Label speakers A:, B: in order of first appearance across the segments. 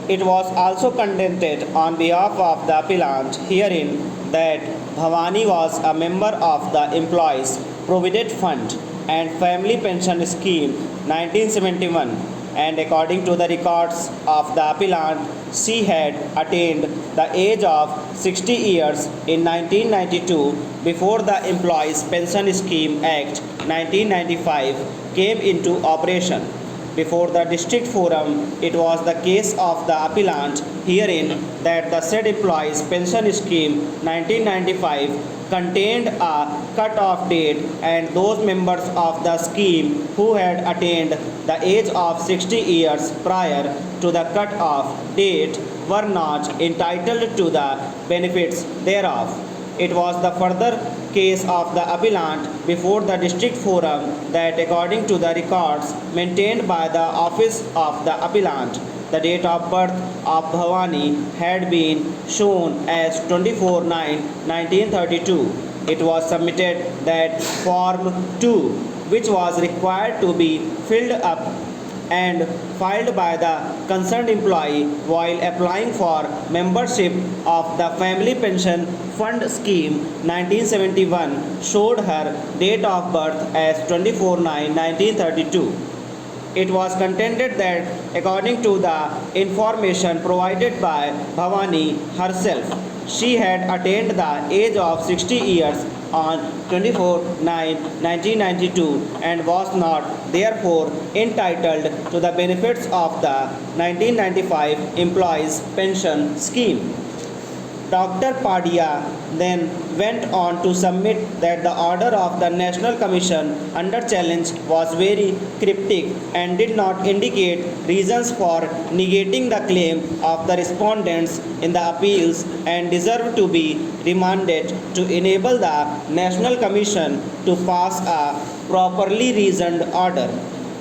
A: It was also contended on behalf of the appellant herein that Bhavani was a member of the Employees Provident Fund and Family Pension Scheme 1971, and according to the records of the appellant, she had attained the age of 60 years in 1992 before the Employees Pension Scheme Act 1995 came into operation. Before the district forum, it was the case of the appellant herein that the said employees pension scheme 1995 contained a cut-off date, and those members of the scheme who had attained the age of 60 years prior to the cut-off date were not entitled to the benefits thereof. It was the further case of the appellant before the district forum that according to the records maintained by the office of the appellant, the date of birth of Bhavani had been shown as 24/9/1932. It was submitted that Form 2, which was required to be filled up and filed by the concerned employee while applying for membership of the Family Pension Fund Scheme 1971, showed her date of birth as 24/9/1932. It was contended that according to the information provided by Bhavani herself, she had attained the age of 60 years on 24/9/1992 and was not therefore entitled to the benefits of the 1995 Employees Pension Scheme. Dr. Padia then went on to submit that the order of the National Commission under challenge was very cryptic and did not indicate reasons for negating the claim of the respondents in the appeals and deserved to be remanded to enable the National Commission to pass a properly reasoned order.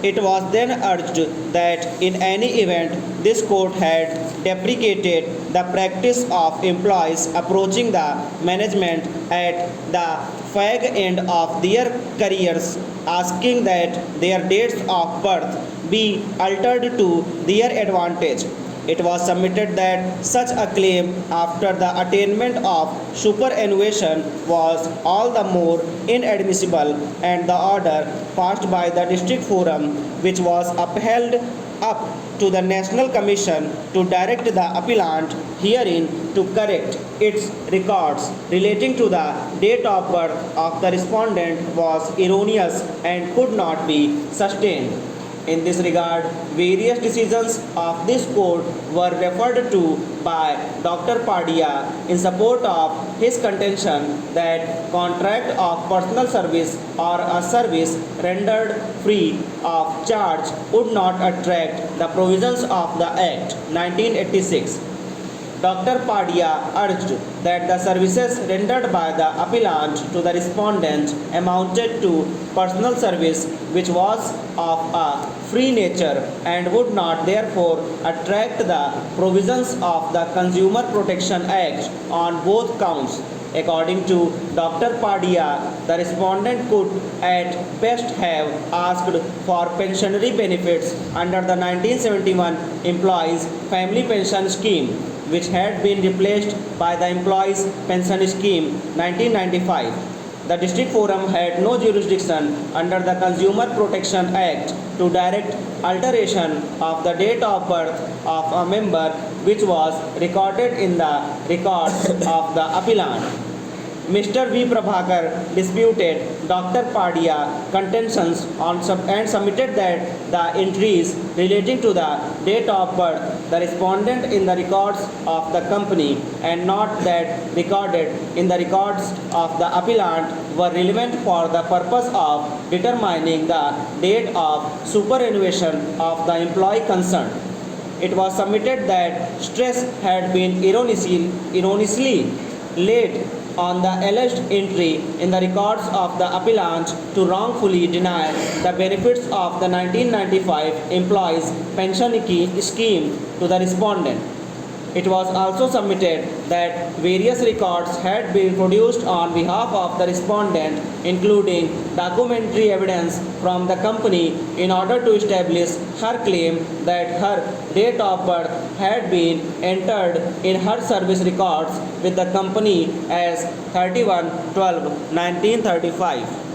A: It was then urged that in any event this court had deprecated the practice of employees approaching the management at the fag end of their careers asking that their dates of birth be altered to their advantage. It was submitted that such a claim after the attainment of superannuation was all the more inadmissible, and the order passed by the district forum, which was upheld up to the National Commission to direct the appellant herein to correct its records relating to the date of birth of the respondent was erroneous and could not be sustained. In this regard, various decisions of this court were referred to by Dr. Padia in support of his contention that contract of personal service or a service rendered free of charge would not attract the provisions of the Act 1986. Dr. Padia urged that the services rendered by the appellant to the respondent amounted to personal service which was of a free nature and would not therefore attract the provisions of the Consumer Protection Act on both counts. According to Dr. Padia, the respondent could at best have asked for pensionary benefits under the 1971 Employees Family Pension Scheme, which had been replaced by the Employees Pension Scheme 1995. The district forum had no jurisdiction under the Consumer Protection Act to direct alteration of the date of birth of a member which was recorded in the records of the appellant. Mr. V. Prabhakar disputed Dr. Padia contentions and submitted that the entries relating to the date of birth the respondent in the records of the company and not that recorded in the records of the appellant were relevant for the purpose of determining the date of superannuation of the employee concerned. It was submitted that stress had been erroneously laid on the alleged entry in the records of the appellant to wrongfully deny the benefits of the 1995 Employees Pension Scheme to the respondent. It was also submitted that various records had been produced on behalf of the respondent, including documentary evidence from the company, in order to establish her claim that her date of birth had been entered in her service records with the company as 31/12/1935.